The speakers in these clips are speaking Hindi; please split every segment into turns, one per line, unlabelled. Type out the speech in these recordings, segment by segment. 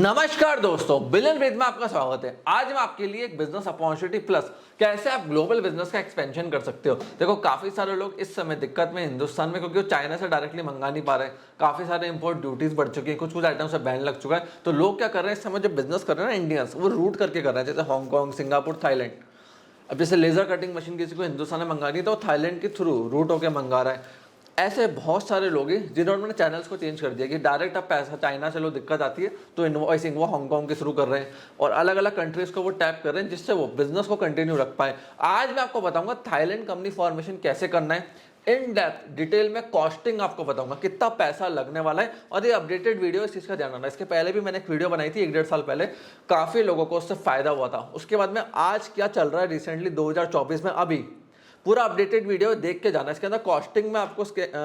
नमस्कार दोस्तों, बिलियन वेद में आपका स्वागत है। आज मैं आपके लिए एक बिजनेस अपॉर्चुनिटी प्लस कैसे आप ग्लोबल बिजनेस का एक्सपेंशन कर सकते हो। देखो, काफी सारे लोग इस समय दिक्कत में हिंदुस्तान में, क्योंकि वो चाइना से डायरेक्टली मंगा नहीं पा रहे। काफी सारे इंपोर्ट ड्यूटीज बढ़ चुकी है, कुछ कुछ आइटम से बैन लग चुका है। तो लोग क्या कर रहे हैं इस समय, जो बिजनेस कर रहे हैं ना इंडियंस, वो रूट करके कर रहे हैं, जैसे हांगकॉन्ग, सिंगापुर, थाईलैंड। अब जैसे लेजर कटिंग मशीन किसी को हिंदुस्तान में मंगानी है तो थाईलैंड के थ्रू रूट होकर मंगा रहा है। ऐसे बहुत सारे लोग हैं जिन्होंने चैनल्स को चेंज कर दिया कि डायरेक्ट अब पैसा चाइना से लो दिक्कत आती है तो इनवॉइसिंग वो हांगकॉन्ग के थ्रू कर रहे हैं और अलग अलग कंट्रीज को वो टैप कर रहे हैं, जिससे वो बिजनेस को कंटिन्यू रख पाए। आज मैं आपको बताऊंगा थाईलैंड कंपनी फॉर्मेशन कैसे करना है, इन डेप्थ डिटेल में कॉस्टिंग आपको बताऊंगा कितना पैसा लगने वाला है। और ये अपडेटेड वीडियो, इस चीज़ का ध्यान रखना। इसके पहले भी मैंने एक वीडियो बनाई थी 1-1.5 साल पहले, काफ़ी लोगों को उससे फायदा हुआ था। उसके बाद में आज क्या चल रहा है रिसेंटली 2024 में, अभी पूरा अपडेटेड वीडियो देख के जाना। इसके अंदर कॉस्टिंग में आपको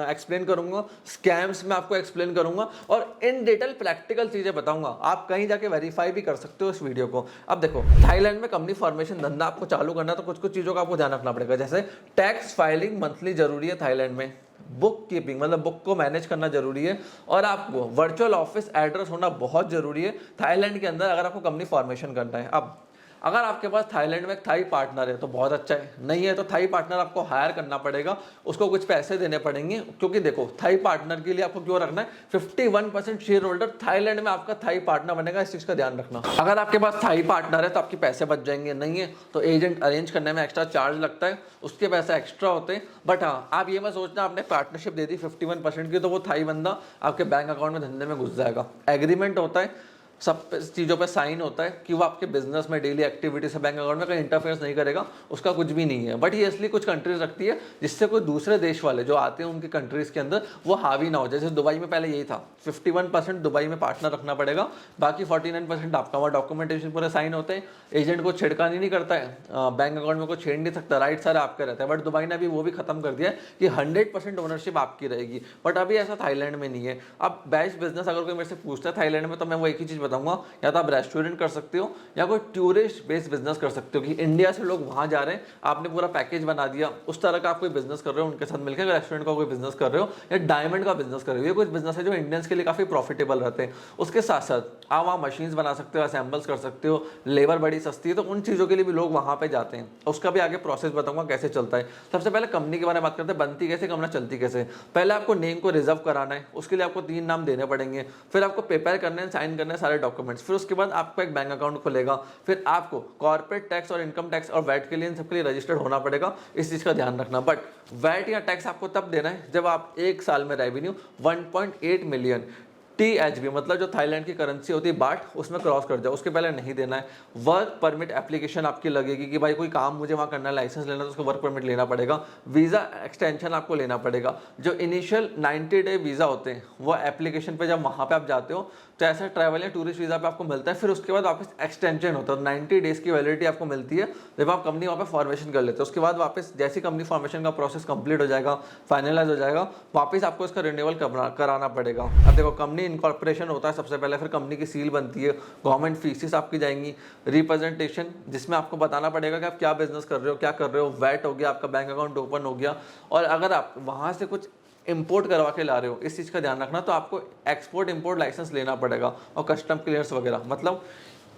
एक्सप्लेन करूंगा, स्कैम्स में आपको एक्सप्लेन करूंगा और इन डिटेल प्रैक्टिकल चीजें बताऊंगा। आप कहीं जाके वेरीफाई भी कर सकते हो इस वीडियो को। अब देखो, थाईलैंड में कंपनी फॉर्मेशन धंधा आपको चालू करना तो कुछ कुछ चीजों का आपको ध्यान रखना पड़ेगा। जैसे टैक्स फाइलिंग मंथली जरूरी है थाईलैंड में, बुक कीपिंग मतलब बुक को मैनेज करना जरूरी है, और आपको वर्चुअल ऑफिस एड्रेस होना बहुत जरूरी है थाईलैंड के अंदर अगर आपको कंपनी फॉर्मेशन करना है। अब अगर आपके पास थाईलैंड में एक थाई पार्टनर है तो बहुत अच्छा है, नहीं है तो थाई पार्टनर आपको हायर करना पड़ेगा, उसको कुछ पैसे देने पड़ेंगे। क्योंकि देखो, थाई पार्टनर के लिए आपको क्यों रखना है, 51% शेयर होल्डर थाईलैंड में आपका थाई पार्टनर बनेगा, इस चीज का ध्यान रखना। अगर आपके पास थाई पार्टनर है तो आपके पैसे बच जाएंगे, नहीं है तो एजेंट अरेंज करने में एक्स्ट्रा चार्ज लगता है, उसके पैसे एक्स्ट्रा होते हैं। बट हाँ, आप ये मत सोचना आपने पार्टनरशिप दे दी 51% की तो वो थाई बंदा आपके बैंक अकाउंट में धंधे में घुस जाएगा। एग्रीमेंट होता है, सब चीज़ों पे साइन होता है कि वो आपके बिजनेस में डेली एक्टिविटी से बैंक अकाउंट में कहीं इंटरफेरेंस नहीं करेगा, उसका कुछ भी नहीं है। बट ये इसलिए कुछ कंट्रीज रखती है जिससे कोई दूसरे देश वाले जो आते हैं उनकी कंट्रीज के अंदर वो हावी ना हो। जैसे दुबई में पहले यही था, 51% दुबई में पार्टनर रखना पड़ेगा, बाकी 49% आपका। वहाँ डॉक्यूमेंटेशन पूरे साइन होते हैं, एजेंट को छिड़कानी नहीं करता है, बैंक अकाउंट में कोई छेड़ नहीं सकता, राइट सारे आपके रहते हैं। बट दुबई ने अभी वो भी खत्म कर दिया है कि 100% ओनरशिप आपकी रहेगी। बट अभी ऐसा थाईलैंड में नहीं है। अब बेस्ट बिजनेस अगर कोई मेरे से पूछता है थाईलैंड में तो मैं वो एक ही चीज़ बताऊंगा, या तो आप रेस्टोरेंट कर सकते हो या कोई टूरिस्ट बेस्ड बिजनेस कर सकते हो कि इंडिया से लोग वहां जा रहे हैं, आपने पूरा पैकेज बना दिया, उस तरह का आप कोई बिजनेस कर रहे हो उनके साथ मिलकर, रेस्टोरेंट का कोई बिजनेस कर रहे हो या डायमंड का बिजनेस कर रहे हो। ये कुछ बिजनेस है जो इंडियंस के लिए काफी प्रॉफिटेबल रहते हैं। उसके साथ साथ आप वहाँ मशीन्स बना सकते हो, असेंबल्स कर सकते हो, लेबर बड़ी सस्ती है, तो उन चीज़ों के लिए भी लोग वहाँ पे जाते हैं। उसका भी आगे प्रोसेस बताऊंगा कैसे चलता है। सबसे पहले कंपनी के बारे में बात करते हैं, बनती कैसे, कंपनी चलती कैसे। पहले आपको नेम को रिजर्व कराना है, उसके लिए आपको 3 नाम देने पड़ेंगे, फिर आपको प्रिपेयर करने हैं, साइन करने हैं सारे डॉक्यूमेंट्स, फिर उसके बाद आपको एक बैंक अकाउंट खुलेगा, फिर आपको कॉर्पोरेट टैक्स और इनकम टैक्स और वैट के लिए इन सबके लिए रजिस्टर्ड होना पड़ेगा। इस चीज का ध्यान रखना। बट वैट या टैक्स आपको तब देना है जब आप एक साल में रेवेन्यू 1.8 मिलियन THB मतलब जो थाईलैंड की करेंसी होती है बाट, उसमें क्रॉस कर जाओ, उसके पहले नहीं देना है। वर्क परमिट एप्लीकेशन आपकी लगेगी कि भाई कोई काम मुझे वहाँ करना है, लाइसेंस लेना, तो उसको वर्क परमिट लेना पड़ेगा। वीज़ा एक्सटेंशन आपको लेना पड़ेगा। जो इनिशियल 90 डे वीज़ा होते हैं वो एप्लीकेशन पे जब वहाँ पे आप जाते हो तो ऐसा ट्रैवल या टूरिस्ट वीज़ा पे आपको मिलता है, फिर उसके बाद वापस एक्सटेंशन होता है, 90 डेज की वैलिडिटी आपको मिलती है जब आप कंपनी वहाँ पे फॉर्मेशन कर लेते हो। उसके बाद वापस जैसी कंपनी फॉर्मेशन का प्रोसेस कंप्लीट हो जाएगा, फाइनलाइज हो जाएगा, वापस आपको इसका रिन्यूअल कराना पड़ेगा। अब देखो, कंपनी इनकॉर्पोरेशन होता है सबसे पहले, फिर कंपनी की सील बनती है, गवर्नमेंट फीसिस आपकी जाएंगी, रिप्रेजेंटेशन जिसमें आपको बताना पड़ेगा कि आप क्या बिजनेस कर रहे हो, क्या कर रहे हो, वैट हो गया, आपका बैंक अकाउंट ओपन हो गया। और अगर आप वहाँ से कुछ इंपोर्ट करवा के ला रहे हो, इस चीज़ का ध्यान रखना, तो आपको एक्सपोर्ट इंपोर्ट लाइसेंस लेना पड़ेगा और कस्टम क्लियरेंस वगैरह। मतलब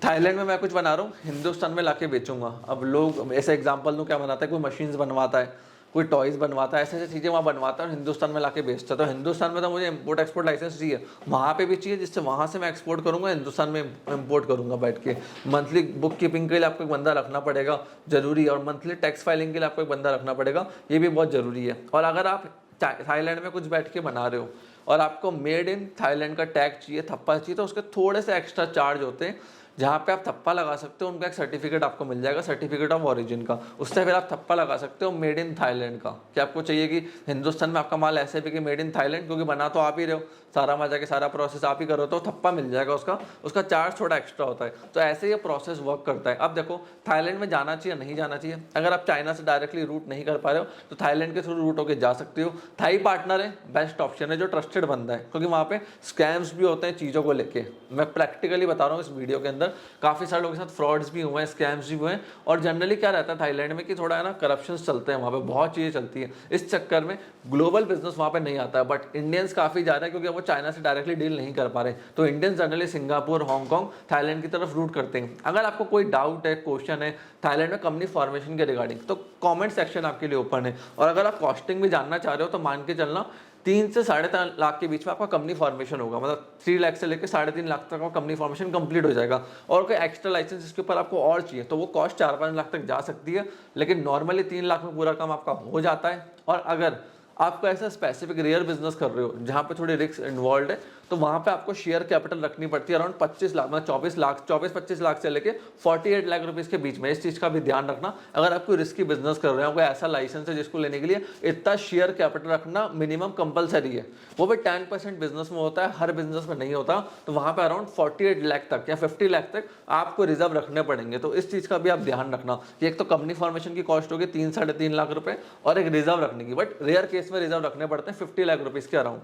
थाईलैंड में मैं कुछ बना रहा हूँ, हिंदुस्तान में लाके बेचूंगा। अब लोग ऐसे एग्जांपल दूँ, क्या बनाता है, कोई मशीन्स बनवाता है, कोई टॉयज बनवाता है, ऐसे ऐसी चीज़ें वहाँ बनवाता है और हिंदुस्तान में लाके बेचता है। तो हिंदुस्तान में तो मुझे इंपोर्ट एक्सपोर्ट लाइसेंस चाहिए, वहाँ पे भी चाहिए, जिससे वहाँ से मैं एक्सपोर्ट करूँगा, हिंदुस्तान में इंपोर्ट करूँगा बैठ के। मंथली बुक कीपिंग के लिए आपको एक बंदा रखना पड़ेगा, जरूरी है। और मंथली टैक्स फाइलिंग के लिए आपको एक बंदा रखना पड़ेगा, ये भी बहुत जरूरी है। और अगर आप थाईलैंड में कुछ बैठ के बना रहे हो और आपको मेड इन थाईलैंड का टैग चाहिए, थप्पा चाहिए, तो उसके थोड़े से एक्स्ट्रा चार्ज होते हैं। जहाँ पे आप थप्पा लगा सकते हो उनका एक सर्टिफिकेट आपको मिल जाएगा, सर्टिफिकेट ऑफ ओरिजिन का, उससे फिर आप थप्पा लगा सकते हो मेड इन थाईलैंड का। कि आपको चाहिए कि हिंदुस्तान में आपका माल ऐसे भी कि मेड इन थाईलैंड, क्योंकि बना तो आप ही रहे हो, सारा मजा के सारा प्रोसेस आप ही करो, तो थप्पा मिल जाएगा उसका चार्ज थोड़ा एक्स्ट्रा होता है। तो ऐसे ये प्रोसेस वर्क करता है। अब देखो, थाईलैंड में जाना चाहिए नहीं जाना चाहिए। अगर आप चाइना से डायरेक्टली रूट नहीं कर पा रहे हो तो थाईलैंड के थ्रू रूट होकर जा सकते हो। थाई पार्टनर है बेस्ट ऑप्शन है, जो ट्रस्टेड बंदा है, क्योंकि वहाँ पे स्कैम्स भी होते हैं चीज़ों को लेके। मैं प्रैक्टिकली बता रहा हूँ इस वीडियो के अंदर अंदर काफ़ी सारे लोगों के साथ फ्रॉड्स भी हुए हैं, स्कैम्स भी हुए हैं। और जनरली क्या रहता है थाईलैंड में कि थोड़ा है ना करप्शन चलते हैं वहाँ पे, बहुत चीज़ें चलती है। इस चक्कर में ग्लोबल बिजनेस वहाँ पे नहीं आता है, बट इंडियंस काफ़ी जा रहे हैं क्योंकि वो चाइना से डायरेक्टली डील नहीं कर पा रहे। तो Indians generally Singapore, Hong Kong, Thailand की तरफ रूट करते हैं। अगर आपको कोई डाउट है, क्वेश्चन है थाईलैंड में कंपनी फॉर्मेशन के रिगार्डिंग, तो कमेंट सेक्शन आपके लिए ओपन है। और अगर आप कॉस्टिंग भी जानना चाह रहे हो तो मान के चलना 3 से 3.5 लाख के बीच में आपका कंपनी फॉर्मेशन होगा, मतलब 3 लाख से लेकर 3.5 लाख तक का कंपनी फॉर्मेशन कंप्लीट हो जाएगा। और कोई एक्स्ट्रा लाइसेंस इसके ऊपर आपको और चाहिए तो वो कॉस्ट 4-5 लाख तक जा सकती है, लेकिन नॉर्मली 3 लाख में पूरा काम आपका हो जाता है। और अगर आपको ऐसा स्पेसिफिक रेयर बिजनेस कर रहे हो जहाँ पे थोड़ी रिस्क इन्वॉल्व है, तो वहाँ पे आपको शेयर कैपिटल रखनी पड़ती है अराउंड 25 लाख, मतलब 24-25 लाख से लेके 48 लाख रुपीस के बीच में। इस चीज़ का भी ध्यान रखना, अगर आप कोई रिस्की बिजनेस कर रहे हो, कोई ऐसा लाइसेंस है जिसको लेने के लिए इतना शेयर कैपिटल रखना मिनिमम कंपलसरी है। वो भी 10% बिजनेस में होता है, हर बिजनेस में नहीं होता। तो वहाँ पे अराउंड 48 लाख तक या 50 लाख तक आपको रिजर्व रखने पड़ेंगे। तो इस चीज़ का भी आप ध्यान रखना कि एक तो कंपनी फॉर्मेशन की कॉस्ट होगी 3-3.5 लाख रुपए और एक रिजर्व रखने की, बट रेयर केस में रिजर्व रखने पड़ते हैं 50 लाख रुपीज़ के अराउंड।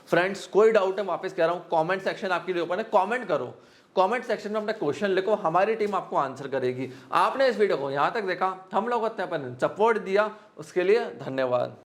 फ्रेंड्स कोई डाउट है वापस कह रहा हूं, कमेंट सेक्शन आपके लिए ओपन है, कमेंट करो। कमेंट सेक्शन में अपना क्वेश्चन लिखो, हमारी टीम आपको आंसर करेगी। आपने इस वीडियो को यहां तक देखा, हम लोग सपोर्ट दिया, उसके लिए धन्यवाद।